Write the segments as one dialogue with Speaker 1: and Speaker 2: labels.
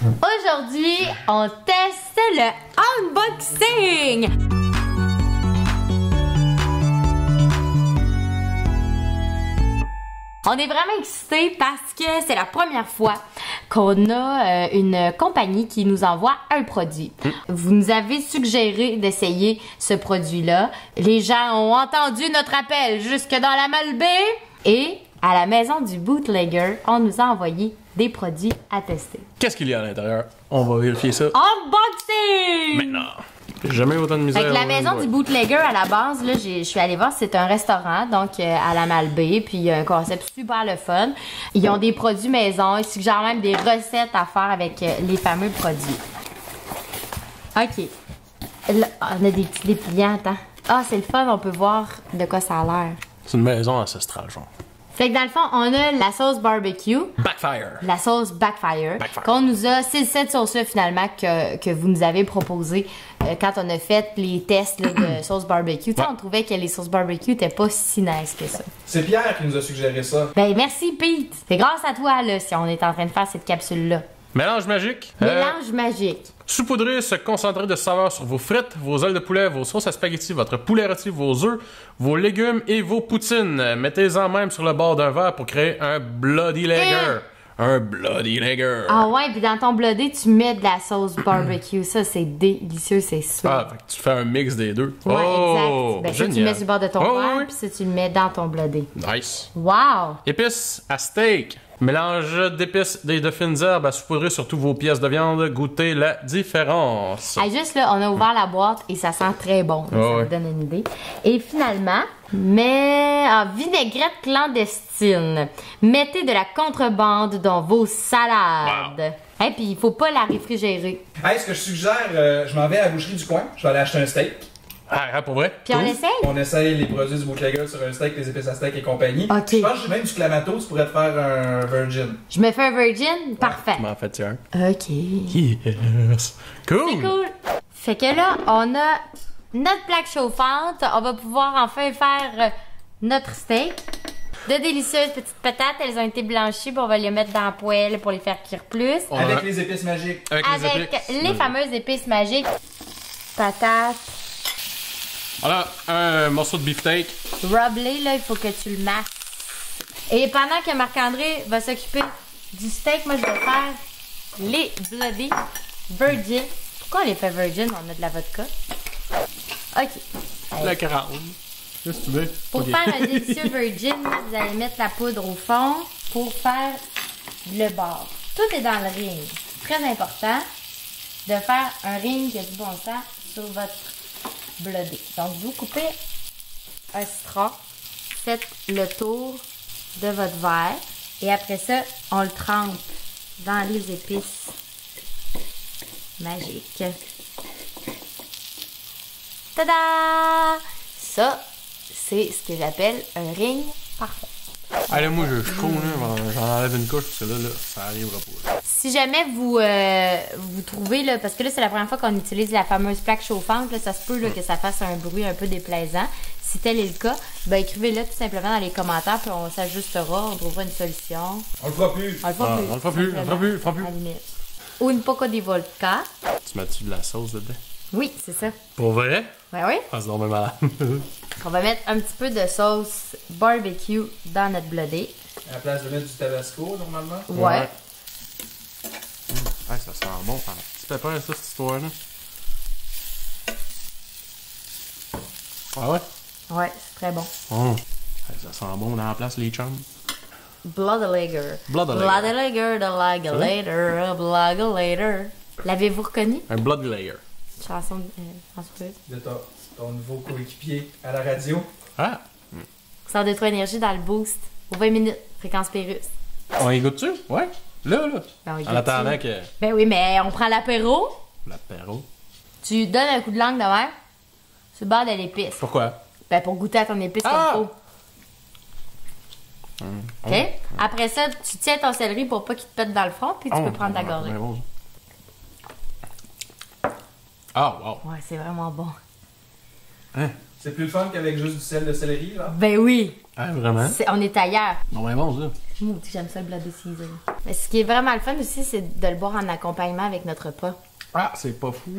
Speaker 1: Aujourd'hui, on teste le unboxing. On est vraiment excités parce que c'est la première fois qu'on a une compagnie qui nous envoie un produit. Vous nous avez suggéré d'essayer ce produit-là. Les gens ont entendu notre appel jusque dans la Malbaie et à la maison du bootlegger, on nous a envoyé des produits à tester.
Speaker 2: Qu'est-ce qu'il y a à l'intérieur? On va vérifier ça.
Speaker 1: Unboxing!
Speaker 2: Maintenant. J'ai jamais eu autant de misère.
Speaker 1: Fait que la maison du bootlegger, à la base, là, je suis allée voir, c'est un restaurant, donc à la Malbaie, puis il y a un concept super le fun. Ils ont des produits maison, ils suggèrent même des recettes à faire avec les fameux produits. OK. Là, on a des petits dépliants, attends. Ah, c'est le fun, on peut voir de quoi ça a l'air.
Speaker 2: C'est une maison ancestrale, genre.
Speaker 1: Fait que dans le fond, on a la sauce barbecue.
Speaker 2: Backfire.
Speaker 1: La sauce Backfire. Qu'on nous a, c'est cette sauce-là finalement que vous nous avez proposé quand on a fait les tests là, de sauce barbecue. Ouais. On trouvait que les sauces barbecue n'étaient pas si nice que ça.
Speaker 3: C'est Pierre qui nous a suggéré ça.
Speaker 1: Ben merci Pete. C'est grâce à toi là si on est en train de faire cette capsule-là.
Speaker 2: Mélange magique.
Speaker 1: Mélange magique.
Speaker 2: Saupoudrer ce concentré de saveur sur vos frites, vos ailes de poulet, vos sauces à spaghetti, votre poulet rôti, vos œufs, vos légumes et vos poutines. Mettez-en même sur le bord d'un verre pour créer un Bloody Lager. Un Bloody Lager.
Speaker 1: Ah ouais, puis dans ton bloodé, tu mets de la sauce barbecue. Ça, c'est délicieux, c'est sûr.
Speaker 2: Ah, fait que tu fais un mix des deux.
Speaker 1: Ouais,
Speaker 2: oh,
Speaker 1: exact. Ben, ça, tu le mets sur le bord de ton verre, puis ça, tu le mets dans ton bloodé.
Speaker 2: Nice.
Speaker 1: Wow!
Speaker 2: Épices à steak. Mélange d'épices et de fines herbes à saupoudrer sur toutes vos pièces de viande. Goûtez la différence.
Speaker 1: Hey, juste là, on a ouvert la boîte et ça sent très bon. Ça vous donne une idée. Et finalement, vinaigrette clandestine. Mettez de la contrebande dans vos salades. Wow. Et puis, il faut pas la réfrigérer.
Speaker 3: Hey, ce que je suggère, je m'en vais à la boucherie du coin. Je vais aller acheter un steak.
Speaker 2: Ah, pour vrai?
Speaker 1: Puis on essaye?
Speaker 3: On essaye les produits du bootlegger sur un steak, les épices à steak et compagnie.
Speaker 1: OK.
Speaker 3: Je pense que j'ai même du clamato, tu pourrais te faire un virgin.
Speaker 1: Je me fais un virgin? Parfait.
Speaker 2: Tu m'en fais un.
Speaker 1: OK.
Speaker 2: Yes. Cool.
Speaker 1: C'est cool. Fait que là, on a notre plaque chauffante. On va pouvoir enfin faire notre steak. De délicieuses petites patates, elles ont été blanchies, puis on va les mettre dans la poêle pour les faire cuire plus.
Speaker 3: Avec les épices magiques.
Speaker 1: Avec les fameuses épices magiques. Patates.
Speaker 2: Voilà, un morceau de beefsteak.
Speaker 1: Roblé, là, il faut que tu le masses. Et pendant que Marc-André va s'occuper du steak, moi, je vais faire les Bloody Virgin. Pourquoi on les fait virgin? On a de la vodka. OK.
Speaker 2: La carotte. Qu'est-ce que tu veux?
Speaker 1: Pour faire un délicieux virgin, vous allez mettre la poudre au fond pour faire le bord. Tout est dans le ring. Très important de faire un ring qui a du bon sens sur votre bloodé. Donc, vous coupez un citron, faites le tour de votre verre et après ça, on le trempe dans les épices magiques. Tada! Ça, c'est ce que j'appelle un ring parfait.
Speaker 2: Allez, moi, je suis chaud, j'en enlève une couche, parce que là, ça arrivera pas.
Speaker 1: Si jamais vous trouvez, là, parce que là, c'est la première fois qu'on utilise la fameuse plaque chauffante, là, ça se peut là, que ça fasse un bruit un peu déplaisant. Si tel est le cas, ben écrivez-le tout simplement dans les commentaires, puis on s'ajustera, on trouvera une solution.
Speaker 3: On le fera plus.
Speaker 1: On le fera plus.
Speaker 2: On le fera plus.
Speaker 1: À la limite. Ou une poco di vodka.
Speaker 2: Tu mets-tu de la sauce dedans?
Speaker 1: Oui, c'est ça.
Speaker 2: Pour vrai?
Speaker 1: Ben oui.
Speaker 2: Ah, c'est donc bien malade.
Speaker 1: On va mettre un petit peu de sauce barbecue dans notre bloodé.
Speaker 3: À la place de mettre du tabasco, normalement.
Speaker 1: Ouais.
Speaker 2: Ah, ça sent bon. Tu peux pas ça, cette histoire-là? Ah ouais?
Speaker 1: Ouais, c'est très bon.
Speaker 2: Oh. Ça sent bon dans la place, les chums.
Speaker 1: Bloody Lager.
Speaker 2: Bloody Lager.
Speaker 1: Bloody Lager, the Lager later, Bloody Later. L'avez-vous reconnu?
Speaker 2: Un Bloody Lager.
Speaker 1: Chanson chanteuse.
Speaker 3: De ton nouveau coéquipier à la radio.
Speaker 2: Ah!
Speaker 1: Sort de toi énergie dans le boost. Aux 20 minutes, fréquence Pérus.
Speaker 2: On y goûte-tu? Ouais. Là.
Speaker 1: Ben,
Speaker 2: En attendant que...
Speaker 1: Ben oui, mais on prend l'apéro.
Speaker 2: L'apéro.
Speaker 1: Tu donnes un coup de langue de mer sur le bord de l'épice.
Speaker 2: Pourquoi?
Speaker 1: Ben pour goûter à ton épice comme il faut. OK? Après ça, tu tiens ton céleri pour pas qu'il te pète dans le front, puis tu peux prendre ta gorgée.
Speaker 2: Bon. Ah, wow.
Speaker 1: Ouais, c'est vraiment bon.
Speaker 2: Hein?
Speaker 3: C'est plus le fun qu'avec juste du sel de céleri, là.
Speaker 1: Ben oui.
Speaker 2: Ah, vraiment?
Speaker 1: On est ailleurs.
Speaker 2: Non, mais bon, ça.
Speaker 1: Moi aussi, j'aime ça le bloody season. Mais ce qui est vraiment le fun aussi, c'est de le boire en accompagnement avec notre repas.
Speaker 2: Ah, c'est pas fou.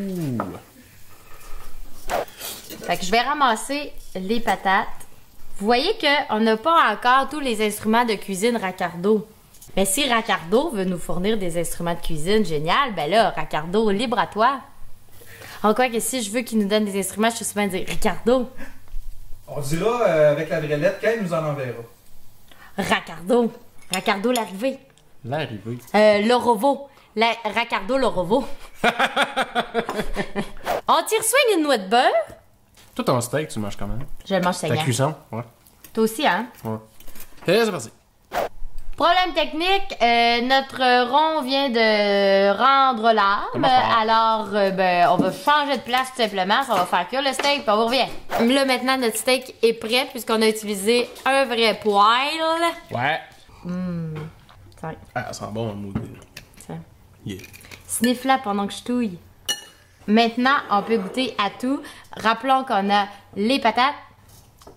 Speaker 1: Fait que je vais ramasser les patates. Vous voyez qu'on n'a pas encore tous les instruments de cuisine Raccardo. Mais si Raccardo veut nous fournir des instruments de cuisine, génial, ben là, Raccardo, libre à toi. En quoi que si je veux qu'il nous donne des instruments, je suis souvent dire Ricardo.
Speaker 3: On dira avec la vraie lettre quand il nous en enverra.
Speaker 1: Raccardo. Raccardo l'arrivée.
Speaker 2: L'arrivée.
Speaker 1: Lorovo. Raccardo Lorovo. On tire swing une noix de beurre.
Speaker 2: Toi, ton steak, tu le manges comment?
Speaker 1: Je le mange
Speaker 2: Ta
Speaker 1: saignant.
Speaker 2: cuisson? Ouais.
Speaker 1: Toi aussi, hein?
Speaker 2: Ouais. Et c'est parti.
Speaker 1: Problème technique, notre rond vient de rendre l'arme, alors ben, on va changer de place tout simplement, ça va faire cuire le steak, puis on revient. Là maintenant notre steak est prêt puisqu'on a utilisé un vrai poêle.
Speaker 2: Ouais.
Speaker 1: Ça,
Speaker 2: Ah, ça sent bon, un maudit.
Speaker 1: ça.
Speaker 2: Yeah.
Speaker 1: Sniff là pendant que je touille. Maintenant, on peut goûter à tout. Rappelons qu'on a les patates,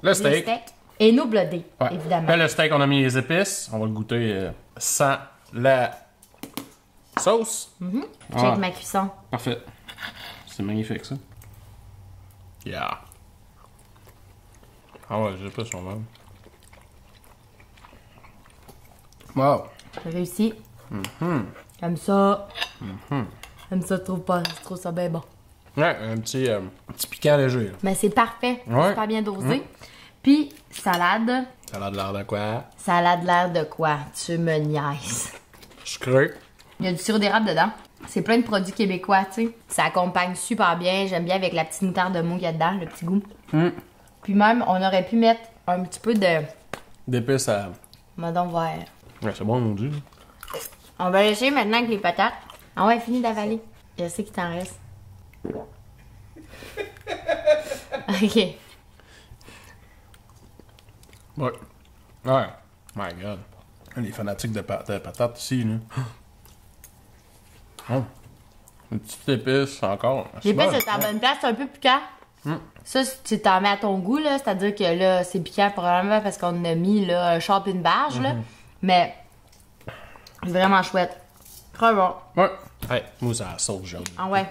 Speaker 2: Le
Speaker 1: les
Speaker 2: steak.
Speaker 1: steaks et nos blodés,
Speaker 2: Ouais.
Speaker 1: évidemment.
Speaker 2: Là, le steak, on a mis les épices. On va le goûter sans la sauce.
Speaker 1: Check
Speaker 2: Ah.
Speaker 1: ma cuisson.
Speaker 2: Parfait. C'est magnifique, ça. Yeah. Ah ouais, j'ai pas son même. Wow.
Speaker 1: J'ai réussi. Comme ça. Comme ça, je trouve ça bien bon.
Speaker 2: Ouais, un petit piquant léger. Là.
Speaker 1: Mais c'est parfait.
Speaker 2: Ouais.
Speaker 1: Super bien dosé. Puis, salade.
Speaker 2: Ça a l'air de quoi?
Speaker 1: Salade l'air de quoi? Tu me niaises.
Speaker 2: Sucré.
Speaker 1: Il y a du sirop d'érable dedans. C'est plein de produits québécois, tu sais. Ça accompagne super bien. J'aime bien avec la petite moutarde de mou qu'il y a dedans, le petit goût. Puis même, on aurait pu mettre un petit peu de...
Speaker 2: D'épices à...
Speaker 1: Madame vert.
Speaker 2: Ouais, c'est bon, mon dieu.
Speaker 1: On va lécher maintenant avec les patates. Ah ouais, fini d'avaler. Je sais qu'il t'en reste. OK.
Speaker 2: Ouais. Ouais. My God. Les fanatiques de patates ici, là. Oh. Une petite épice encore.
Speaker 1: L'épice, c'est à la bonne place. C'est un peu piquant. Ça, tu t'en mets à ton goût, là. C'est-à-dire que là, c'est piquant probablement parce qu'on a mis là, un char et une barge, là. Mais c'est vraiment chouette. Très bon.
Speaker 2: Ouais. Hey, moi, c'est la sauce jaune.
Speaker 1: Ah ouais.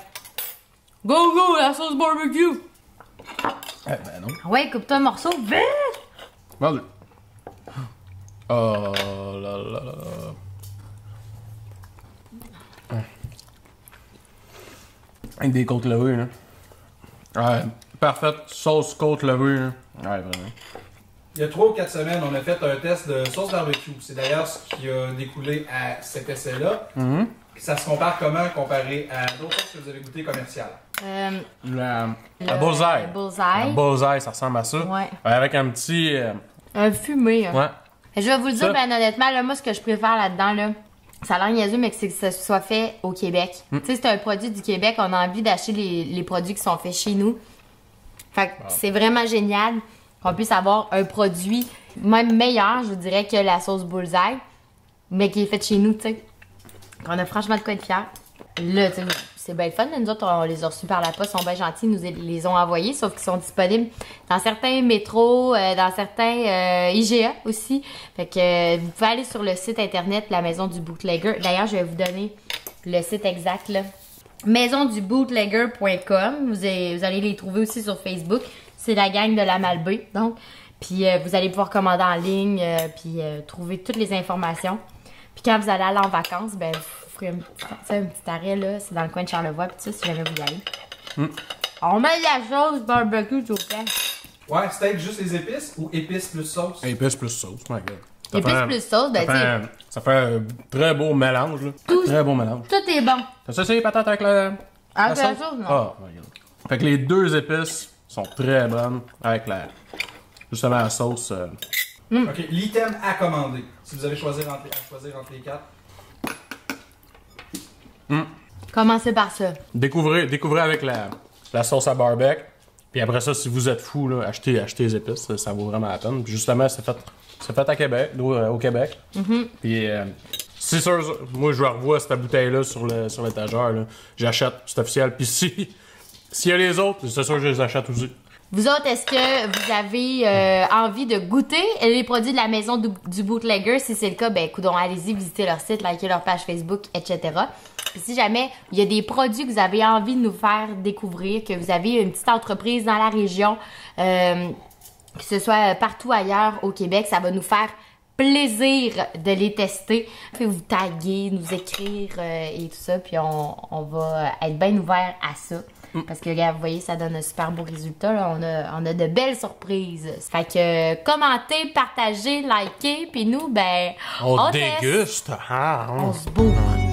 Speaker 1: Go, go, la sauce barbecue!
Speaker 2: Eh ben non.
Speaker 1: Ah ouais, coupe-toi un morceau, vite!
Speaker 2: Vas-y. Oh là là là. Avec des côtes levées, là. Ouais, parfaite sauce côte levée, là. Ouais, vraiment.
Speaker 3: Il y a 3 ou 4 semaines, on a fait un test de sauce barbecue. C'est d'ailleurs ce qui a découlé à cet essai-là. Ça se compare comment comparé à d'autres choses que vous avez goûté commerciales?
Speaker 2: La
Speaker 1: Le
Speaker 2: bullseye.
Speaker 1: bullseye.
Speaker 2: La bullseye, ça ressemble à ça.
Speaker 1: Ouais.
Speaker 2: Avec un petit...
Speaker 1: Un fumé. Hein.
Speaker 2: ouais.
Speaker 1: Et je vais vous le dire,
Speaker 2: Ça.
Speaker 1: ben honnêtement, là, moi, ce que je préfère là-dedans, là, ça a l'air niaiseux, mais que c'est que ça soit fait au Québec. Tu sais, c'est un produit du Québec, on a envie d'acheter les produits qui sont faits chez nous. Fait que c'est vraiment génial qu'on puisse avoir un produit, même meilleur, je vous dirais, que la sauce bullseye, mais qui est faite chez nous, tu sais. On a franchement de quoi être fiers. Là, tu sais, c'est bien le fun. Nous autres, on les a reçus par la poste, ils sont bien gentils, ils nous les ont envoyés, sauf qu'ils sont disponibles dans certains métros, dans certains IGA aussi. Fait que vous pouvez aller sur le site internet La Maison du Bootlegger. D'ailleurs, je vais vous donner le site exact, là. maisondubootlegger.com. Vous allez les trouver aussi sur Facebook. C'est la gang de la Malbaie, donc. Puis vous allez pouvoir commander en ligne, puis trouver toutes les informations. Puis quand vous allez aller en vacances, ben vous ferez un petit arrêt, là. C'est dans le coin de Charlevoix, puis ça, si jamais vous y allez. On met la sauce barbecue, s'il vous plaît.
Speaker 3: Ouais, steak juste les épices ou épices plus sauce?
Speaker 2: Épices plus sauce, my God. Ça
Speaker 1: Épices
Speaker 2: fait un-
Speaker 1: plus sauce, ben
Speaker 2: ça
Speaker 1: tu
Speaker 2: fait
Speaker 1: sais,
Speaker 2: un- Ça fait un très beau mélange, là. Très beau mélange.
Speaker 1: tout est bon.
Speaker 2: T'as essayé les patates avec la
Speaker 1: Avec la sauce, non.
Speaker 2: Ah, my God. Fait que les deux épices sont très bonnes avec justement la sauce.
Speaker 3: Ok, l'item à commander. Si vous avez choisir entre les 4.
Speaker 1: Commencez par ça.
Speaker 2: Découvrez avec la sauce à barbecue. Puis après ça, si vous êtes fou, là, achetez les épices. Ça vaut vraiment la peine. Puis justement, c'est fait à Québec, au Québec. Puis c'est sûr, moi je revois cette bouteille-là sur l'étagère. Là. J'achète, c'est officiel. Puis s'il y a les autres, c'est sûr que je les achète aussi.
Speaker 1: Vous autres, est-ce que vous avez envie de goûter les produits de la maison du Bootlegger? Si c'est le cas, ben, coudonc, allez-y, visitez leur site, likez leur page Facebook, etc. Puis si jamais il y a des produits que vous avez envie de nous faire découvrir, que vous avez une petite entreprise dans la région, que ce soit partout ailleurs au Québec, ça va nous faire plaisir de les tester. Vous pouvez vous taguer, nous écrire et tout ça, puis on va être bien ouvert à ça. Parce que, regarde, vous voyez, ça donne un super beau résultat. Là. On a de belles surprises. Fait que commentez, partagez, likez, puis nous, ben,
Speaker 2: On
Speaker 1: teste.
Speaker 2: déguste.
Speaker 1: On se bourre.